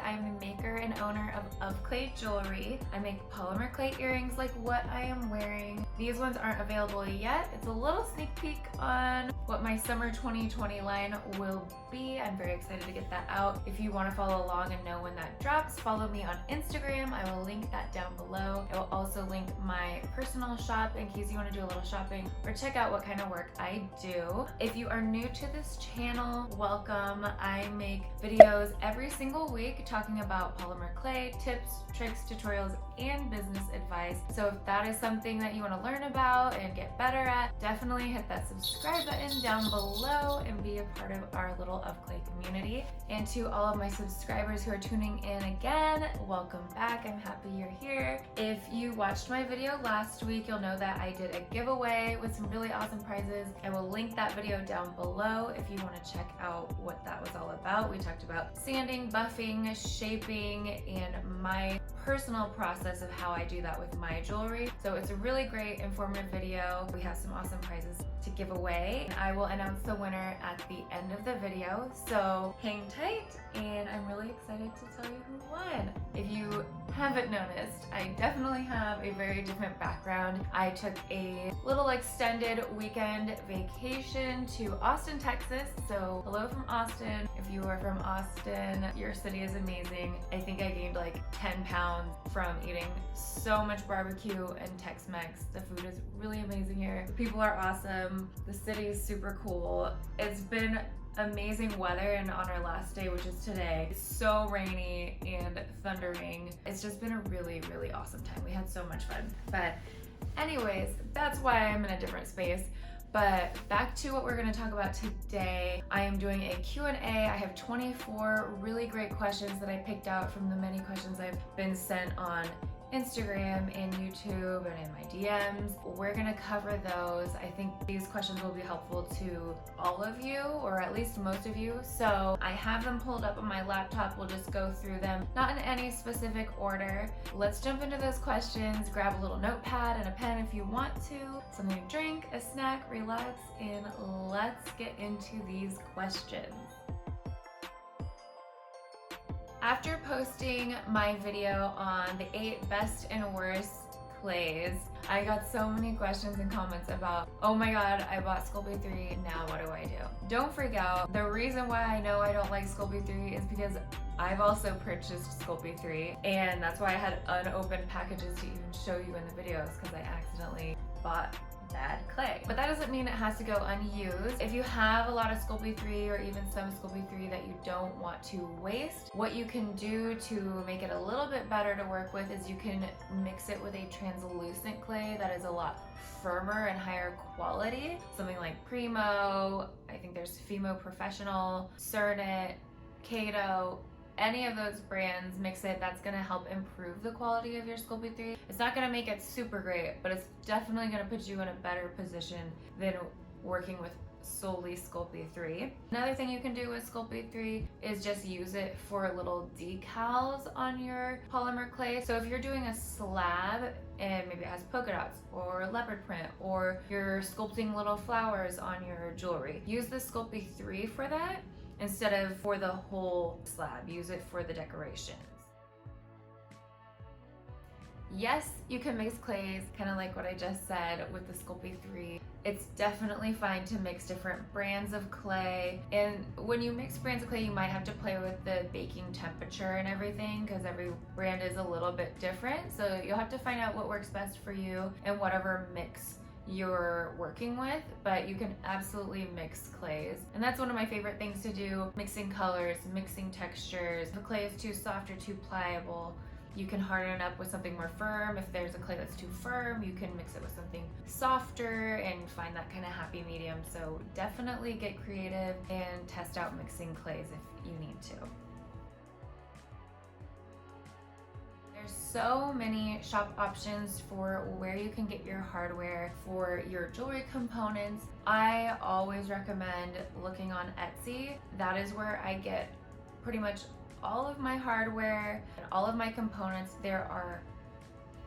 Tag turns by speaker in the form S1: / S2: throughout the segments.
S1: I'm the maker and owner of Clay Jewelry. I make polymer clay earrings like what I am wearing. These ones aren't available yet. It's a little sneak peek on what my summer 2020 line will be. I'm very excited to get that out. If you want to follow along and know when that drops, follow me on Instagram. I will link that down below. I will also link my personal shop in case you want to do a little shopping or check out what kind of work I do. If you are new to this channel, welcome. I make videos every single week talking about polymer clay, tips, tricks, tutorials, and business advice. So if that is something that you want to learn about and get better at, definitely hit that subscribe button down below and be a part of our little Of Clay community. And to all of my subscribers who are tuning in again, welcome back. I'm happy you're here. If you watched my video last week, you'll know that I did a giveaway with some really awesome prizes. I will link that video down below if you want to check out what that was all about. We talked about sanding, buffing, shaping, and my personal process of how I do that with my jewelry. So it's a really great informative video. We have some awesome prizes to give away. I will announce the winner at the end of the video, so hang tight, and I'm really excited to tell you who won. If you haven't noticed, I definitely have a very different background. I took a little extended weekend vacation to Austin, Texas. So hello from Austin. If you are from Austin, your city is amazing. I think I gained like 10 pounds from eating so much barbecue and Tex-Mex. The food is really amazing here. The people are awesome. The city is super cool. It's been amazing weather, and on our last day, which is today, it's so rainy and thundering. It's just been a really, really awesome time. We had so much fun. But anyways, that's why I'm in a different space. But back to what we're going to talk about today. I am doing a Q&A. I have 24 really great questions that I picked out from the many questions I've been sent on Instagram and YouTube and in my DMs. We're gonna cover those. I think these questions will be helpful to all of you, or at least most of you. So I have them pulled up on my laptop. We'll just go through them, not in any specific order. Let's jump into those questions. Grab a little notepad and a pen if you want to, something to drink, a snack, relax, and let's get into these questions. After posting my video on the 8 best and worst clays, I got so many questions and comments about, oh my god, I bought Sculpey 3, now what do I do? Don't freak out. The reason why I know I don't like Sculpey 3 is because I've also purchased Sculpey 3, and that's why I had unopened packages to even show you in the videos, because I accidentally bought bad clay. But that doesn't mean it has to go unused. If you have a lot of Sculpey 3 or even some Sculpey 3 that you don't want to waste, what you can do to make it a little bit better to work with is you can mix it with a translucent clay that is a lot firmer and higher quality. Something like Primo, I think there's Fimo Professional, Cernit, Kato. Any of those brands, mix it. That's going to help improve the quality of your Sculpey 3. It's not going to make it super great, but it's definitely going to put you in a better position than working with solely Sculpey 3. Another thing you can do with Sculpey 3 is just use it for little decals on your polymer clay. So if you're doing a slab and maybe it has polka dots or leopard print, or you're sculpting little flowers on your jewelry, use the Sculpey 3 for that. Instead of for the whole slab, use it for the decorations. Yes, you can mix clays, kind of like what I just said with the Sculpey 3. It's definitely fine to mix different brands of clay. And when you mix brands of clay, you might have to play with the baking temperature and everything, because every brand is a little bit different. So you'll have to find out what works best for you and whatever mix you're working with, but you can absolutely mix clays. And that's one of my favorite things to do, mixing colors, mixing textures. If the clay is too soft or too pliable, you can harden it up with something more firm. If there's a clay that's too firm, you can mix it with something softer and find that kind of happy medium. So definitely get creative and test out mixing clays if you need to. There's so many shop options for where you can get your hardware for your jewelry components. I always recommend looking on Etsy. That is where I get pretty much all of my hardware and all of my components. There are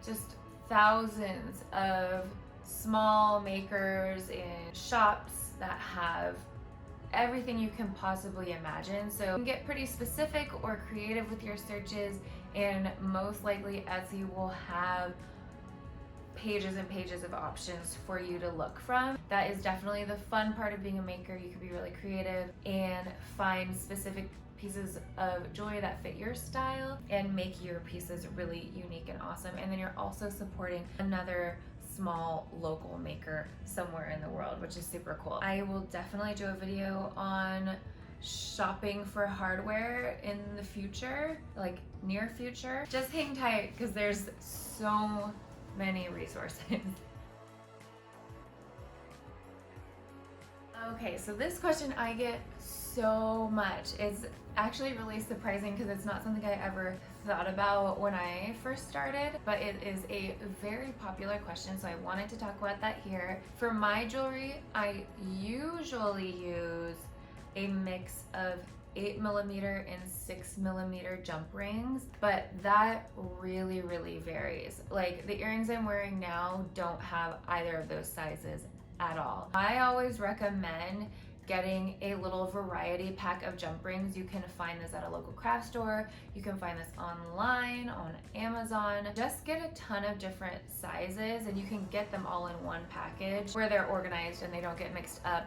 S1: just thousands of small makers and shops that have everything you can possibly imagine. So you can get pretty specific or creative with your searches, and most likely Etsy will have pages and pages of options for you to look from. That is definitely the fun part of being a maker. You can be really creative and find specific pieces of jewelry that fit your style and make your pieces really unique and awesome. And then you're also supporting another small local maker somewhere in the world, which is super cool. I will definitely do a video on shopping for hardware in the future, like near future. Just hang tight because there's so many resources. Okay, so this question I get so much. It's actually really surprising because it's not something I ever thought about when I first started, but it is a very popular question, so I wanted to talk about that here. For my jewelry, I usually use a mix of 8mm and 6mm jump rings, but that really varies. Like the earrings I'm wearing now don't have either of those sizes at all. I always recommend getting a little variety pack of jump rings. You can find this at a local craft store. You can find this online, on Amazon. Just get a ton of different sizes and you can get them all in one package where they're organized and they don't get mixed up.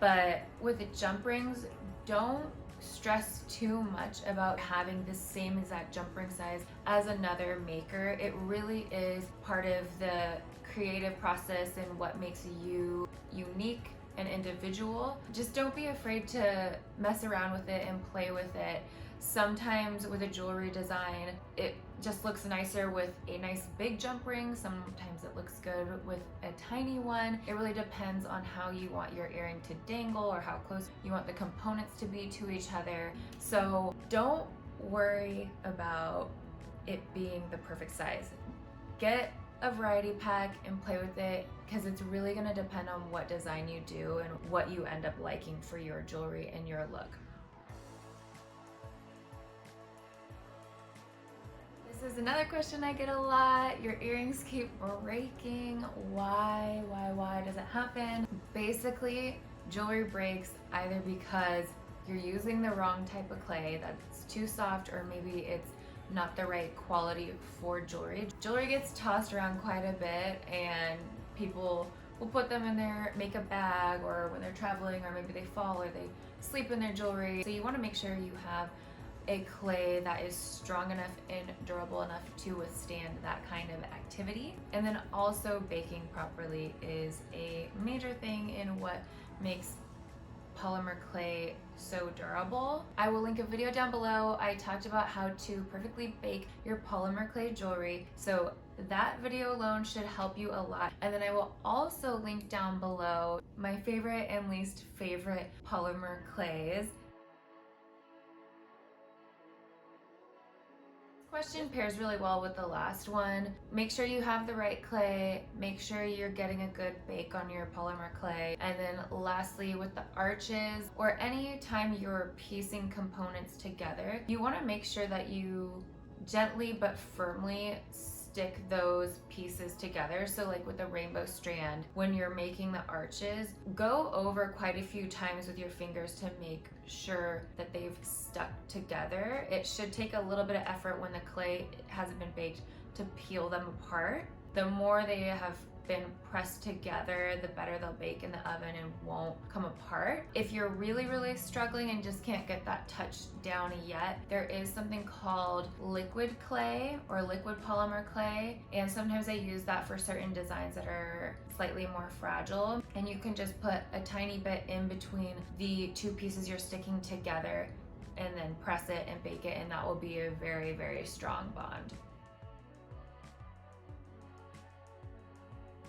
S1: But with the jump rings, don't stress too much about having the same exact jump ring size as another maker. It really is part of the creative process and what makes you unique and individual. Just don't be afraid to mess around with it and play with it. Sometimes with a jewelry design, it just looks nicer with a nice big jump ring. Sometimes it looks good with a tiny one. It really depends on how you want your earring to dangle or how close you want the components to be to each other. So don't worry about it being the perfect size. Get a variety pack and play with it because it's really going to depend on what design you do and what you end up liking for your jewelry and your look. This is another question I get a lot. Your earrings keep breaking. Why does it happen? Basically, jewelry breaks either because you're using the wrong type of clay that's too soft, or maybe it's not the right quality for jewelry. Jewelry gets tossed around quite a bit and people will put them in their makeup bag or when they're traveling, or maybe they fall or they sleep in their jewelry. So you want to make sure you have a clay that is strong enough and durable enough to withstand that kind of activity. And then also baking properly is a major thing in what makes polymer clay so durable. I will link a video down below. I talked about how to perfectly bake your polymer clay jewelry, so that video alone should help you a lot. And then I will also link down below my favorite and least favorite polymer clays. Question pairs really well with the last one. Make sure you have the right clay, make sure you're getting a good bake on your polymer clay, and then lastly with the arches, or any time you're piecing components together, you want to make sure that you gently but firmly stick those pieces together. So like with the rainbow strand, when you're making the arches, go over quite a few times with your fingers to make sure that they've stuck together. It should take a little bit of effort when the clay hasn't been baked to peel them apart. The more they have been pressed together, the better they'll bake in the oven and won't come apart. If you're really struggling and just can't get that touch down yet, there is something called liquid clay or liquid polymer clay, and sometimes I use that for certain designs that are slightly more fragile, and you can just put a tiny bit in between the two pieces you're sticking together and then press it and bake it, and that will be a very strong bond.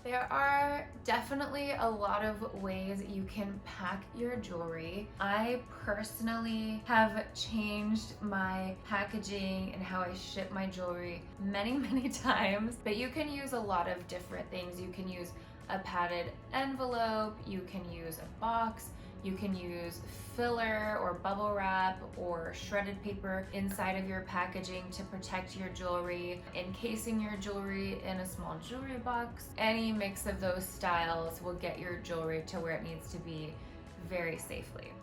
S1: There are definitely a lot of ways you can pack your jewelry. I personally have changed my packaging and how I ship my jewelry many times, but you can use a lot of different things. You can use a padded envelope, you can use a box, you can use filler or bubble wrap or shredded paper inside of your packaging to protect your jewelry, encasing your jewelry in a small jewelry box. Any mix of those styles will get your jewelry to where it needs to be very safely.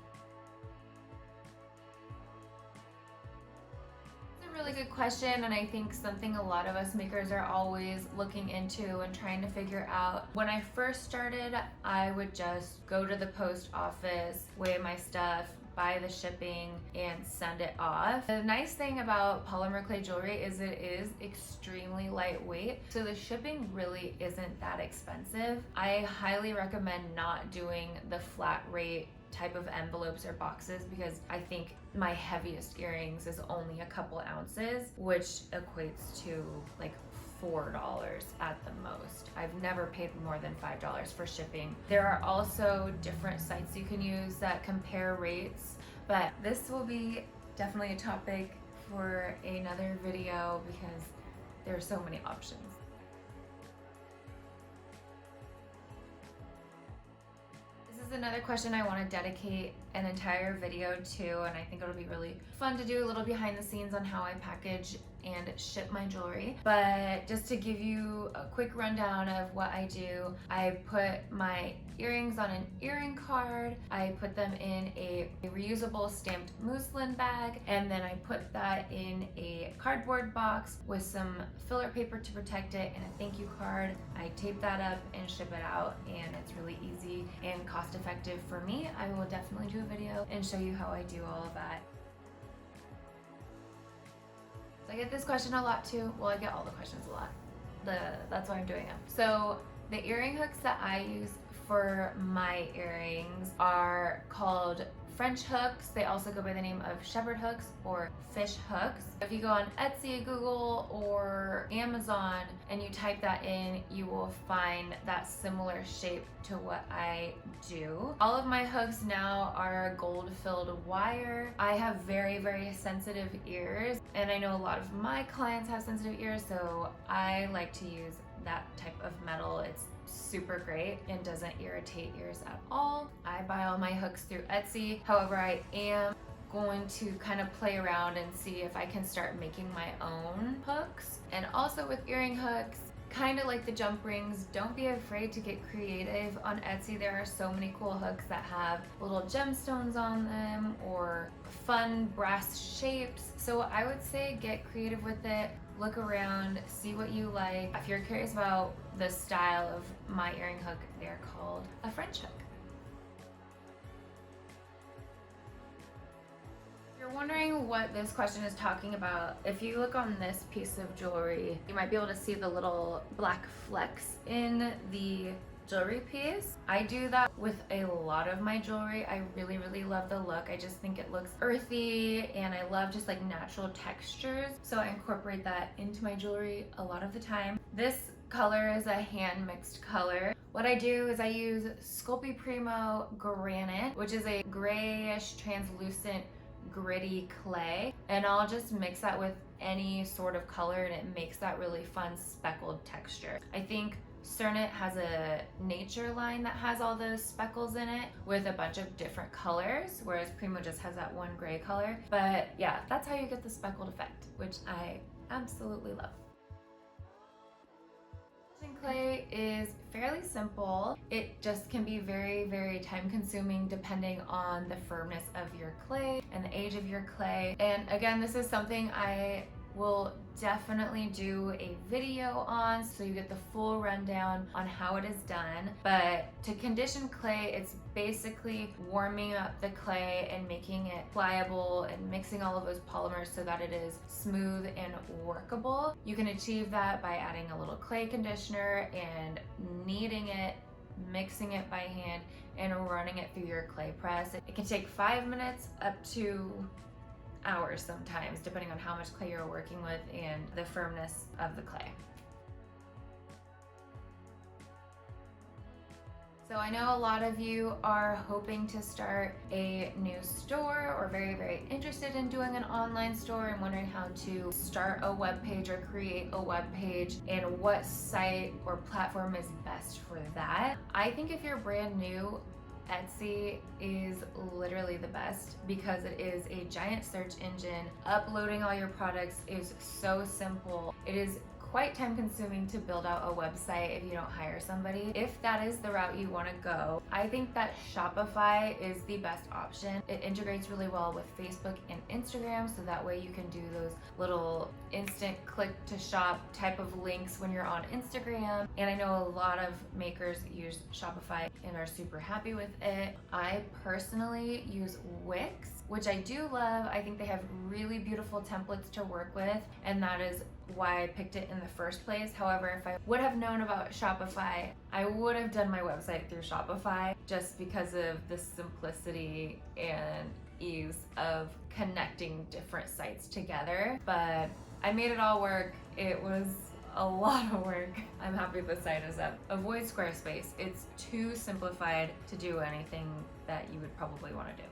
S1: Really good question, and I think something a lot of us makers are always looking into and trying to figure out. When I first started, I would just go to the post office, weigh my stuff, buy the shipping, and send it off. The nice thing about polymer clay jewelry is it is extremely lightweight, so the shipping really isn't that expensive. I highly recommend not doing the flat rate type of envelopes or boxes, because I think my heaviest earrings is only a couple ounces, which equates to like $4 at the most. I've never paid more than $5 for shipping. There are also different sites you can use that compare rates, but this will be definitely a topic for another video because there are so many options. Another question I want to dedicate an entire video to, and I think it'll be really fun to do a little behind the scenes on how I package and ship my jewelry. But just to give you a quick rundown of what I do, I put my earrings on an earring card, I put them in a reusable stamped muslin bag, and then I put that in a cardboard box with some filler paper to protect it and a thank you card. I tape that up and ship it out, and it's really easy and cost effective for me. I will definitely do a video and show you how I do all of that. So I get this question a lot too. Well, I get all the questions a lot. That's why I'm doing them. So the earring hooks that I use for my earrings are called French hooks. They also go by the name of shepherd hooks or fish hooks. If you go on Etsy, Google, or Amazon and you type that in, you will find that similar shape to what I do. All of my hooks now are gold-filled wire. I have very, very sensitive ears, and I know a lot of my clients have sensitive ears, so I like to use that type of metal. It's super great and doesn't irritate ears at all. I buy all my hooks through Etsy. However, I am going to kind of play around and see if I can start making my own hooks. And also with earring hooks, kind of like the jump rings, don't be afraid to get creative. On Etsy, there are so many cool hooks that have little gemstones on them or fun brass shapes. So I would say get creative with it. Look around, see what you like. If you're curious about the style of my earring hook, they're called a French hook. If you're wondering what this question is talking about, if you look on this piece of jewelry, you might be able to see the little black flecks in the jewelry piece. I do that with a lot of my jewelry. I really, really love the look. I just think it looks earthy, and I love just like natural textures. So I incorporate that into my jewelry a lot of the time. This color is a hand mixed color. What I do is I use Sculpey Primo Granite, which is a grayish translucent gritty clay, and I'll just mix that with any sort of color, and it makes that really fun speckled texture. I think Cernit has a nature line that has all those speckles in it with a bunch of different colors, whereas Primo just has that one gray color. But yeah, that's how you get the speckled effect, which I absolutely love. Clay is fairly simple. It just can be very, very time consuming depending on the firmness of your clay and the age of your clay. And again, this is something I will definitely do a video on, so you get the full rundown on how it is done. But to condition clay, it's basically warming up the clay and making it pliable and mixing all of those polymers so that it is smooth and workable. You can achieve that by adding a little clay conditioner and kneading it, mixing it by hand, and running it through your clay press. It can take 5 minutes up to hours sometimes, depending on how much clay you're working with and the firmness of the clay. So I know a lot of you are hoping to start a new store or very, very interested in doing an online store and wondering how to start a web page or create a web page and what site or platform is best for that. I think if you're brand new, Etsy is literally the best because it is a giant search engine. Uploading all your products is so simple. It is quite time consuming to build out a website if you don't hire somebody. If that is the route you want to go, I think that Shopify is the best option. It integrates really well with Facebook and Instagram, so that way you can do those little instant click to shop type of links when you're on Instagram. And I know a lot of makers use Shopify and are super happy with it. I personally use Wix, which I do love. I think they have really beautiful templates to work with, and that is why I picked it in the first place. However, if I would have known about Shopify, I would have done my website through Shopify just because of the simplicity and ease of connecting different sites together. But I made it all work. It was a lot of work. I'm happy the site is up. Avoid Squarespace. It's too simplified to do anything that you would probably want to do.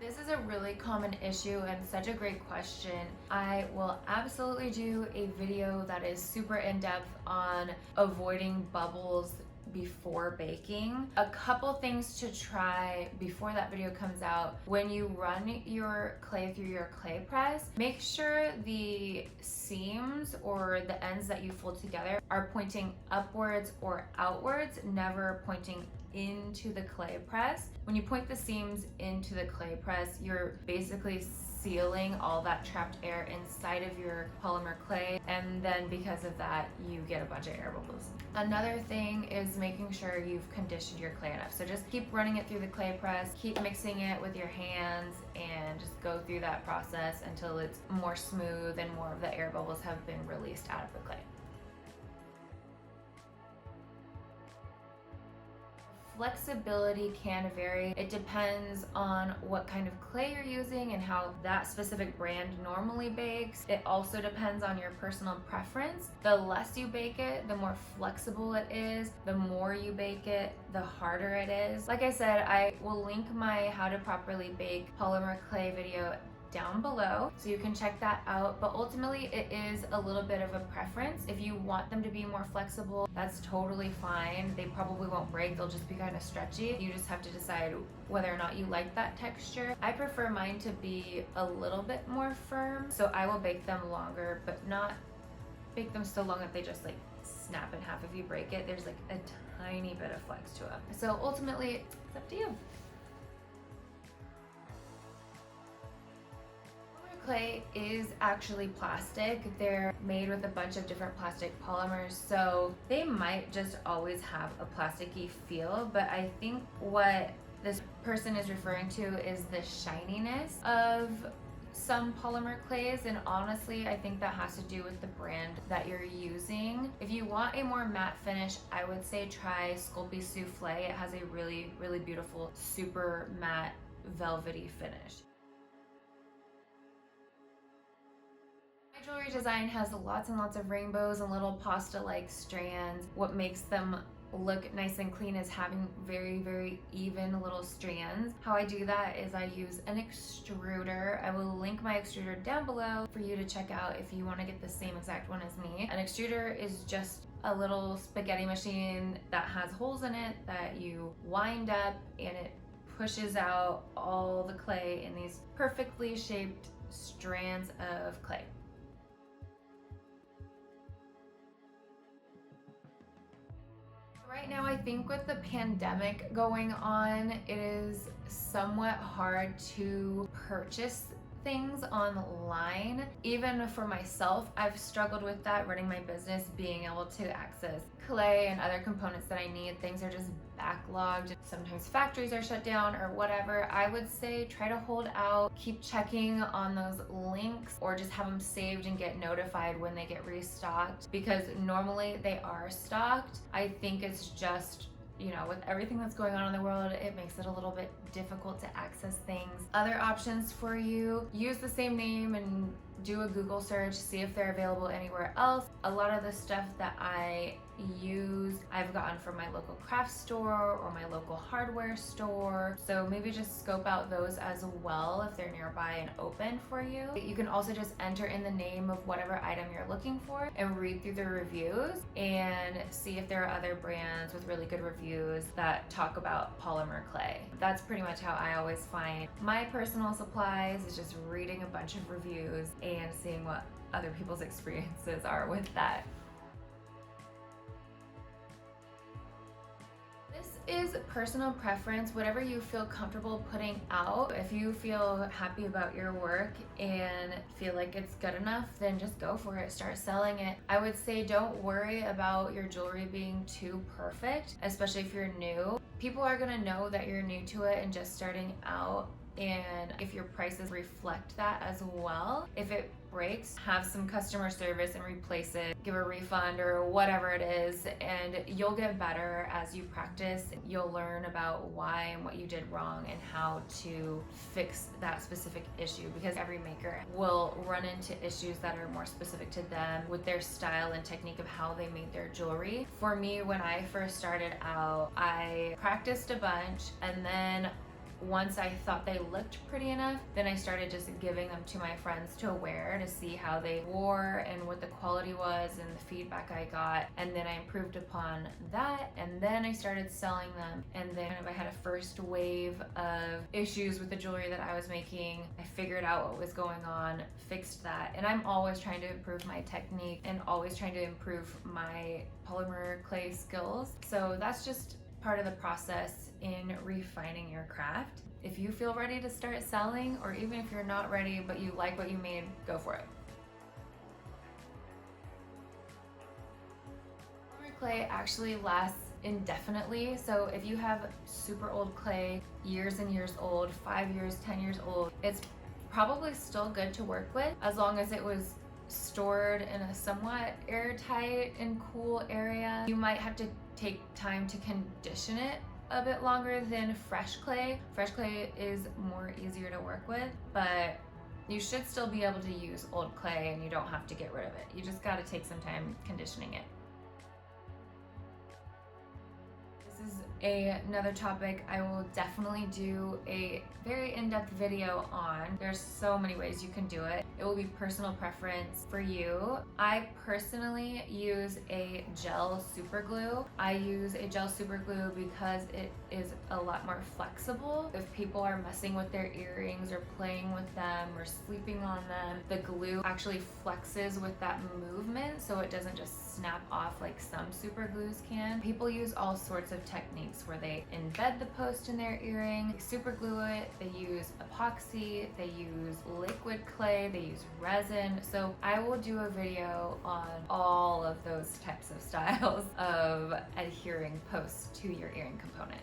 S1: This is a really common issue and such a great question. I will absolutely do a video that is super in-depth on avoiding bubbles before baking. A couple things to try before that video comes out. When you run your clay through your clay press, make sure the seams or the ends that you fold together are pointing upwards or outwards, never pointing into the clay press. When you point the seams into the clay press, you're basically sealing all that trapped air inside of your polymer clay, and then because of that you get a bunch of air bubbles. Another thing is making sure you've conditioned your clay enough. So just keep running it through the clay press, keep mixing it with your hands, and just go through that process until it's more smooth and more of the air bubbles have been released out of the clay. Flexibility can vary. It depends on what kind of clay you're using and how that specific brand normally bakes. It also depends on your personal preference. The less you bake it, the more flexible it is. The more you bake it, the harder it is. Like I said, I will link my how to properly bake polymer clay video down below, so you can check that out. But ultimately it is a little bit of a preference. If you want them to be more flexible, that's totally fine. They probably won't break, they'll just be kind of stretchy. You just have to decide whether or not you like that texture. I prefer mine to be a little bit more firm, so I will bake them longer, but not bake them so long that they just like snap in half if you break it. There's like a tiny bit of flex to them. So ultimately it's up to you. Clay is actually plastic. They're made with a bunch of different plastic polymers, so they might just always have a plasticky feel, but I think what this person is referring to is the shininess of some polymer clays, and honestly I think that has to do with the brand that you're using. If you want a more matte finish, I would say try Sculpey Soufflé. It has a really beautiful super matte velvety finish. Jewelry design has lots and lots of rainbows and little pasta-like strands. What makes them look nice and clean is having very even little strands. How I do that is I use an extruder. I will link my extruder down below for you to check out if you want to get the same exact one as me. An extruder is just a little spaghetti machine that has holes in it that you wind up, and it pushes out all the clay in these perfectly shaped strands of clay. Right now, I think with the pandemic going on, it is somewhat hard to purchase things online. Even for myself, I've struggled with that running my business, being able to access clay and other components that I need. Things are just backlogged. Sometimes factories are shut down or whatever. I would say try to hold out, keep checking on those links, or just have them saved and get notified when they get restocked, because normally they are stocked. I think it's just, you know, with everything that's going on in the world, it makes it a little bit difficult to access things. Other options for you, use the same name and do a Google search, see if they're available anywhere else. A lot of the stuff that I use, I've gotten from my local craft store or my local hardware store. So maybe just scope out those as well if they're nearby and open for you. You can also just enter in the name of whatever item you're looking for and read through the reviews and see if there are other brands with really good reviews that talk about polymer clay. That's pretty much how I always find my personal supplies, is just reading a bunch of reviews and seeing what other people's experiences are with that. Is personal preference, whatever you feel comfortable putting out. If you feel happy about your work and feel like it's good enough, then just go for it, start selling it. I would say don't worry about your jewelry being too perfect, especially if you're new. People are gonna know that you're new to it and just starting out, and if your prices reflect that as well. If it breaks, have some customer service and replace it, give a refund or whatever it is, and you'll get better as you practice. You'll learn about why and what you did wrong and how to fix that specific issue, because every maker will run into issues that are more specific to them with their style and technique of how they made their jewelry. For me, when I first started out, I practiced a bunch, and then once I thought they looked pretty enough, then I started just giving them to my friends to wear to see how they wore and what the quality was and the feedback I got. And then I improved upon that, and then I started selling them. And then I had a first wave of issues with the jewelry that I was making. I figured out what was going on, fixed that. And I'm always trying to improve my technique and always trying to improve my polymer clay skills. So that's just part of the process in refining your craft. If you feel ready to start selling, or even if you're not ready but you like what you made, go for it. Polymer clay actually lasts indefinitely. So if you have super old clay, years and years old, 5 years, 10 years old, it's probably still good to work with as long as it was stored in a somewhat airtight and cool area. You might have to take time to condition it a bit longer than fresh clay. Fresh clay is more easier to work with, but you should still be able to use old clay and you don't have to get rid of it. You just got to take some time conditioning it. This is another topic I will definitely do a very in-depth video on. There's so many ways you can do it. It will be personal preference for you. I personally use a gel super glue. I use a gel super glue because it is a lot more flexible. If people are messing with their earrings or playing with them or sleeping on them, the glue actually flexes with that movement so it doesn't just snap off like some super glues can. People use all sorts of techniques where they embed the post in their earring, they super glue it, they use epoxy, they use liquid clay, they use resin. So I will do a video on all of those types of styles of adhering posts to your earring component.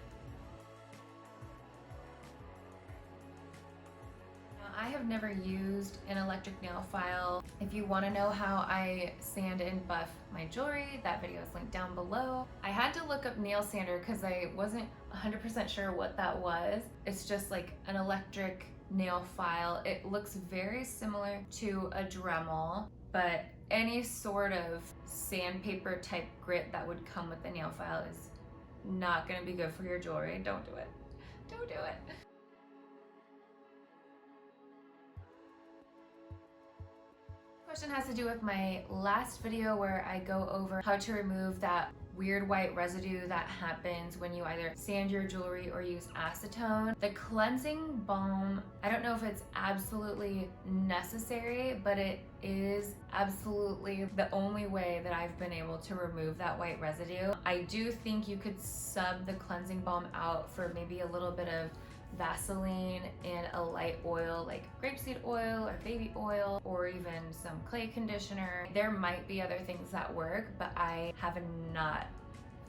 S1: I have never used an electric nail file. If you want to know how I sand and buff my jewelry, that video is linked down below. I had to look up nail sander because I wasn't 100% sure what that was. It's just like an electric nail file. It looks very similar to a Dremel, but any sort of sandpaper type grit that would come with the nail file is not going to be good for your jewelry. Don't do it. Don't do it. Question has to do with my last video where I go over how to remove that weird white residue that happens when you either sand your jewelry or use acetone. The cleansing balm, I don't know if it's absolutely necessary, but it is absolutely the only way that I've been able to remove that white residue. I do think you could sub the cleansing balm out for maybe a little bit of Vaseline and a light oil like grapeseed oil or baby oil, or even some clay conditioner. There might be other things that work, but I have not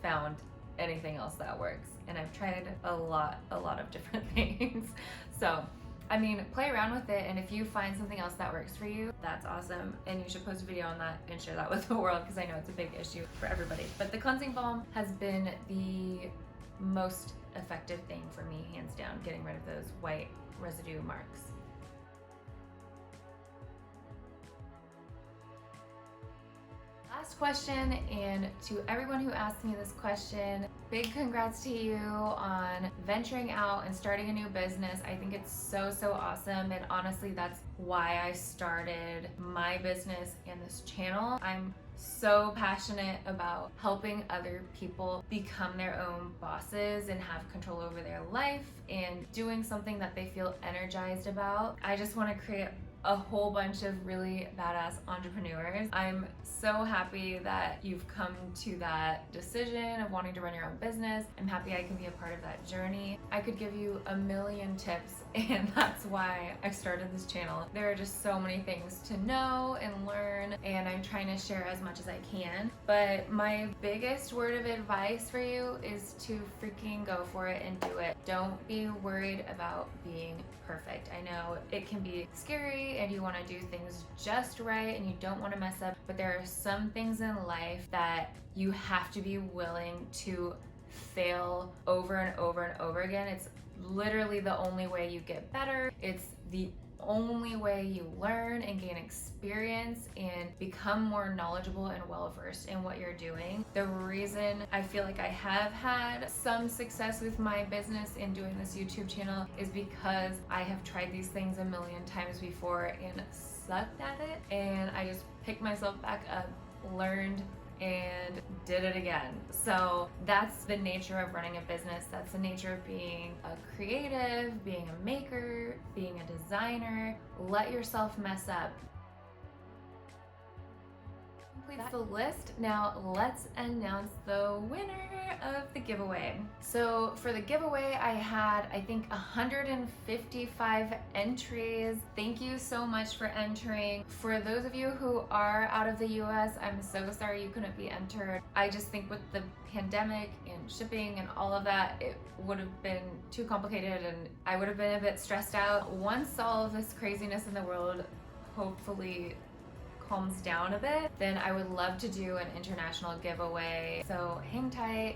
S1: found anything else that works, and I've tried a lot of different things. So I mean, play around with it, and if you find something else that works for you, that's awesome, and you should post a video on that and share that with the world, because I know it's a big issue for everybody. But the cleansing balm has been the most effective thing for me, hands down, getting rid of those white residue marks. last question, and to everyone who asked me this question, big congrats to you on venturing out and starting a new business. I think it's so awesome, and honestly that's why I started my business and this channel. I'm so passionate about helping other people become their own bosses and have control over their life and doing something that they feel energized about. I just want to create a whole bunch of really badass entrepreneurs. I'm so happy that you've come to that decision of wanting to run your own business. I'm happy I can be a part of that journey. I could give you a million tips, and that's why I started this channel. There are just so many things to know and learn, and I'm trying to share as much as I can. But my biggest word of advice for you is to freaking go for it and do it. Don't be worried about being perfect. I know it can be scary and you want to do things just right and you don't want to mess up, but there are some things in life that you have to be willing to fail over and over and over again. It's literally the only way you get better. It's the only way you learn and gain experience and become more knowledgeable and well-versed in what you're doing. The reason I feel like I have had some success with my business in doing this YouTube channel is because I have tried these things a million times before and sucked at it, and I just picked myself back up, learned, and did it again. So that's the nature of running a business. That's the nature of being a creative, being a maker, being a designer. Let yourself mess up. Completes the list. Now let's announce the winner of the giveaway. So for the giveaway, I had, I think, 155 entries. Thank you so much for entering. For those of you who are out of the US, I'm so sorry you couldn't be entered. I just think with the pandemic and shipping and all of that, it would have been too complicated and I would have been a bit stressed out. Once all of this craziness in the world hopefully calms down a bit, then I would love to do an international giveaway. So hang tight,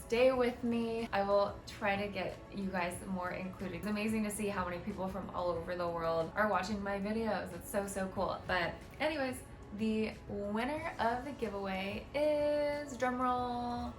S1: stay with me. I will try to get you guys more included. It's amazing to see how many people from all over the world are watching my videos. It's so cool. But anyways, the winner of the giveaway is, drumroll,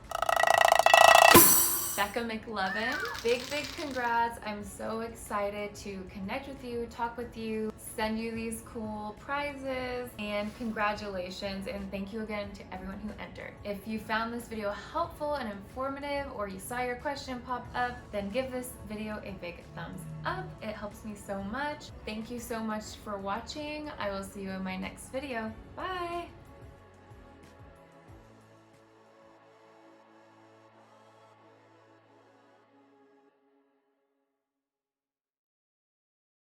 S1: Becca McLovin. Big congrats. I'm so excited to connect with you, talk with you, send you these cool prizes, and congratulations, and thank you again to everyone who entered. If you found this video helpful and informative, or you saw your question pop up, then give this video a big thumbs up. It helps me so much. Thank you so much for watching. I will see you in my next video. Bye!